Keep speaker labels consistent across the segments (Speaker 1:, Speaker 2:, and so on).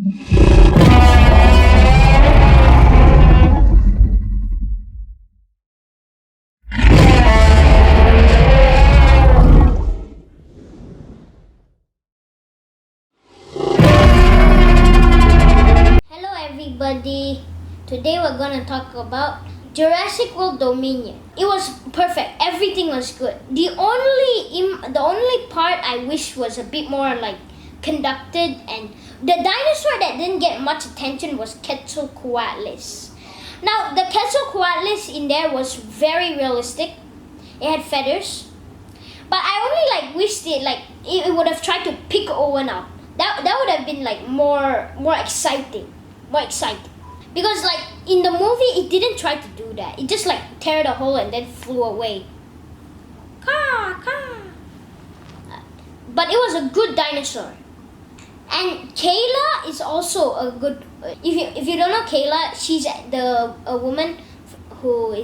Speaker 1: Hello everybody. Today we're gonna talk about Jurassic World Dominion. It was perfect. Everything was good. The only part I wish was a bit more like conducted, and the dinosaur that didn't get much attention was Quetzalcoatlus. Now the Quetzalcoatlus in there was very realistic. It had feathers, but I only wished it would have tried to pick Owen up. That would have been more exciting. Because in the movie it didn't try to do that. It just tear the hole and then flew away. But it was a good dinosaur. And Kayla is also a good. If you don't know Kayla, she's a woman who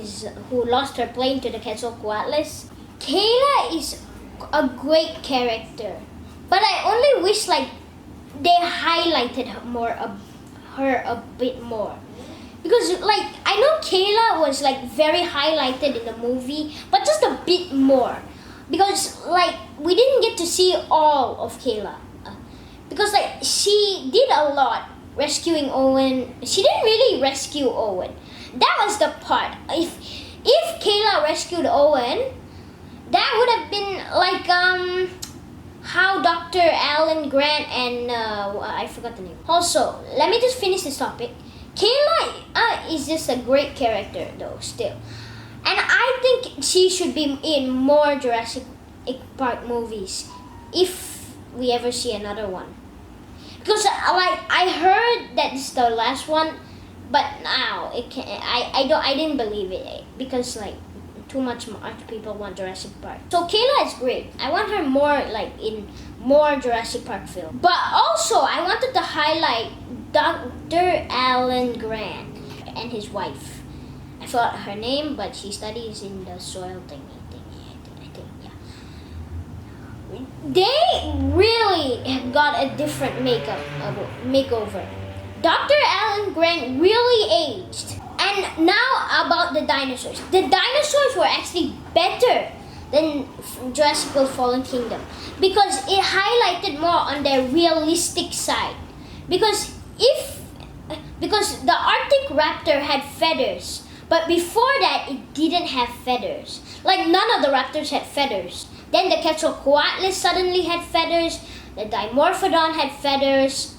Speaker 1: lost her plane to the Quetzalcoatlus. Kayla is a great character, but I only wish they highlighted her a bit more, because I know Kayla was very highlighted in the movie, but just a bit more, because we didn't get to see all of Kayla, because she did a lot rescuing Owen. She didn't really rescue Owen. That was the part. If Kayla rescued Owen, that would have been how Dr. Alan Grant and I forgot the name. Also, let me just finish this topic. Kayla is just a great character though still, and I think she should be in more Jurassic Park movies if we ever see another one. Because I heard that this is the last one, but now I didn't believe it because too much people want Jurassic Park. So Kayla is great. I want her more in more Jurassic Park film. But also I wanted to highlight Dr. Alan Grant and his wife. I forgot her name, but she studies in the soil thingy. I think, yeah. They really got a different makeover. Dr. Alan Grant really aged. And now about the dinosaurs. The dinosaurs were actually better than Jurassic World Fallen Kingdom, because it highlighted more on their realistic side. Because the Arctic raptor had feathers, but before that it didn't have feathers. None of the raptors had feathers. Then the Quetzalcoatlus suddenly had feathers. The Dimorphodon had feathers.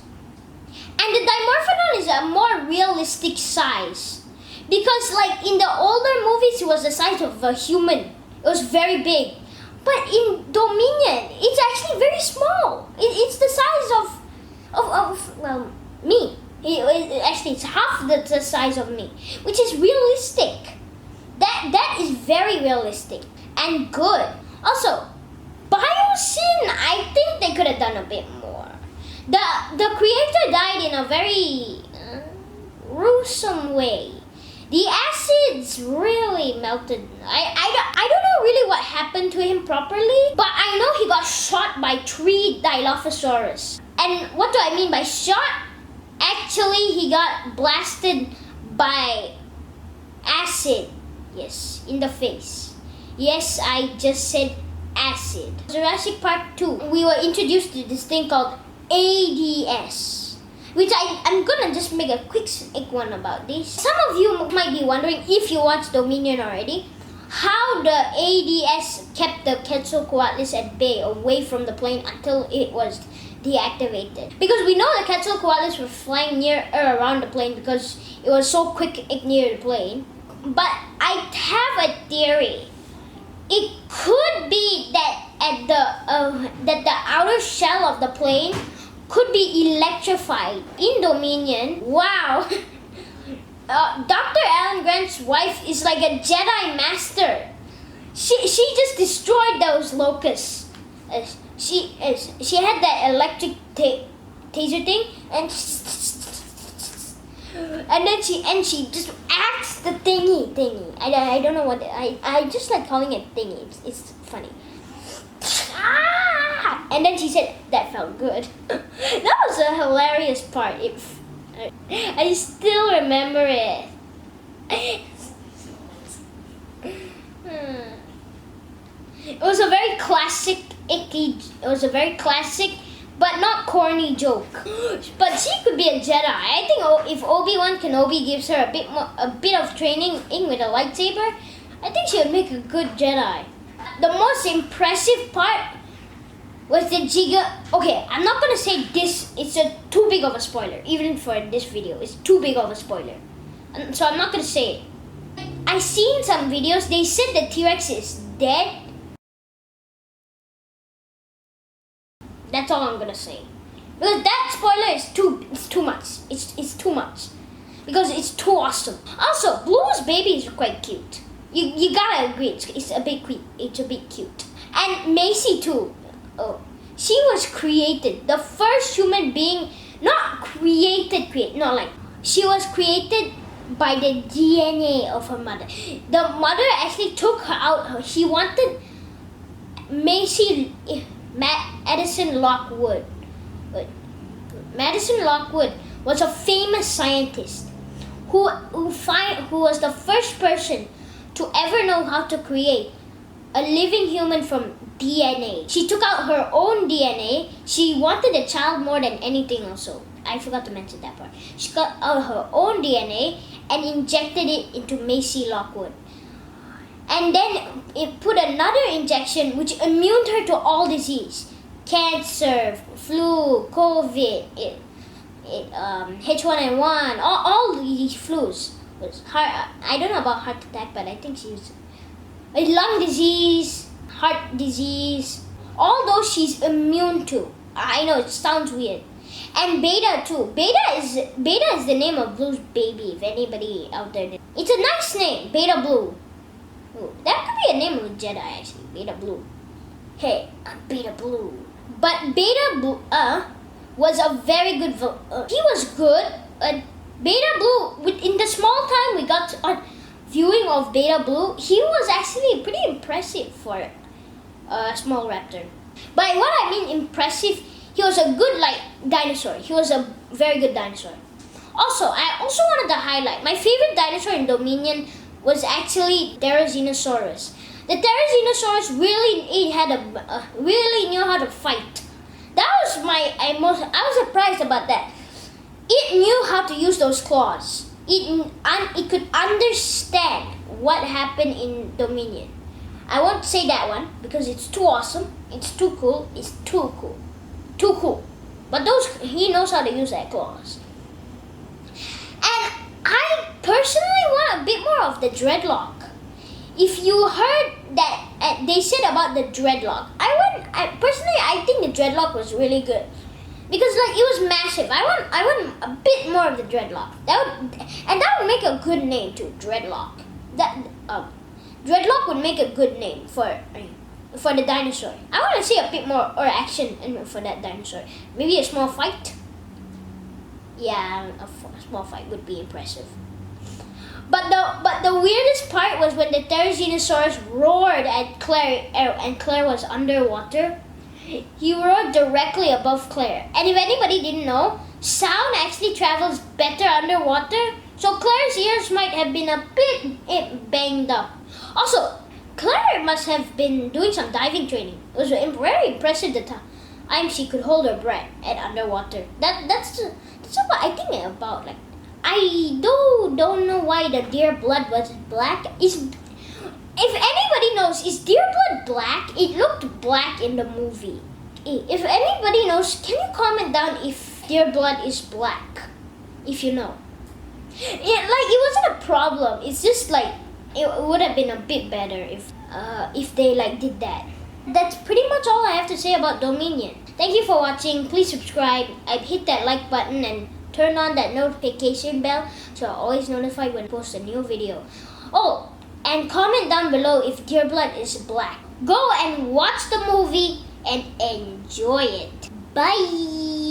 Speaker 1: And the Dimorphodon is a more realistic size. Because in the older movies it was the size of a human. It was very big. But in Dominion, it's actually very small. It's the size of me. Actually, it's half the size of me, which is realistic. That is very realistic and good. Also, Biocyn, I think they could have done a bit more. The creator died in a very gruesome way. The acids really melted. I don't know really what happened to him properly, but I know he got shot by 3 Dilophosaurus. And what do I mean by shot? Actually, he got blasted by acid. Yes, in the face. Yes, I just said acid. Jurassic Park 2, we were introduced to this thing called ADS, which I'm gonna just make a quick one about this. Some of you might be wondering, if you watched Dominion already, how the ADS kept the Quetzalcoatlus at bay, away from the plane until it was deactivated. Because we know the Quetzalcoatlus were flying near or around the plane because it was so quick near the plane. But I have a theory. It could be that that the outer shell of the plane could be electrified in Dominion. Wow! Dr. Alan Grant's wife is like a Jedi master. She just destroyed those locusts. She had that electric taser thing, and then she just axed the thingy. I don't know what I just like calling it thingy. It's funny. Ah! And then she said, that felt good. That was a hilarious part. I still remember it. It was a very classic, but not corny joke. But she could be a Jedi. I think if Obi-Wan Kenobi gives her a bit of training in with a lightsaber, I think she would make a good Jedi. The most impressive part was the Okay, I'm not gonna say this. It's too big of a spoiler. Even for this video, it's too big of a spoiler. So I'm not gonna say it. I seen some videos. They said the T-Rex is dead. That's all I'm gonna say. Because that spoiler is too much. It's too much. Because it's too awesome. Also, Blue's baby is quite cute. You gotta agree, it's a bit cute. And Macy too. Oh, she was created. The first human being, she was created by the DNA of her mother. The mother actually took her out. She wanted Madison Lockwood. Madison Lockwood was a famous scientist who was the first person to ever know how to create a living human from DNA. She took out her own DNA. She wanted a child more than anything also. I forgot to mention that part. She got out her own DNA and injected it into Macy Lockwood. And then it put another injection which immuned her to all disease. Cancer, flu, COVID, H1N1, all these flus. I don't know about heart attack, but I think she's lung disease, heart disease, all those she's immune to. I know it sounds weird. And Beta too. Beta is the name of Blue's baby. If anybody out there, it's a nice name, Beta Blue. Ooh, that could be a name of a Jedi actually, Beta Blue. Hey, I'm Beta Blue. But Beta Blue was a very good. He was good. Beta Blue, in the small time we got on viewing of Beta Blue, he was actually pretty impressive for a small raptor. By what I mean impressive, he was a good dinosaur. He was a very good dinosaur. Also, I also wanted to highlight my favorite dinosaur in Dominion was actually Therizinosaurus. The Therizinosaurus really knew how to fight. That was I was surprised about that. It knew how to use those claws. It could understand what happened in Dominion. I won't say that one because it's too awesome. It's too cool. It's too cool. Too cool. But he knows how to use that claws. And I personally want a bit more of the dreadlock. If you heard that they said about the dreadlock, I think the dreadlock was really good. Because it was massive. I want a bit more of the dreadlock. That would make a good name too, dreadlock. Dreadlock would make a good name for the dinosaur. I want to see a bit more action for that dinosaur. Maybe a small fight. Yeah, a small fight would be impressive. But the weirdest part was when the Therizinosaurus roared at Claire and Claire was underwater. He roared directly above Claire. And if anybody didn't know, sound actually travels better underwater. So Claire's ears might have been a bit banged up. Also, Claire must have been doing some diving training. It was very impressive the time she could hold her breath at underwater. That's what I think about. I don't know why the deer blood was black. If anybody knows, is deer blood black? It looked black in the movie. If anybody knows, can you comment down if deer blood is black? If you know. It wasn't a problem. It's just it would have been a bit better if they did that. That's pretty much all I have to say about Dominion. Thank you for watching. Please subscribe. Hit that like button and turn on that notification bell so you're always notified when I post a new video. Oh, and comment down below if deer blood is black. Go and watch the movie and enjoy it. Bye!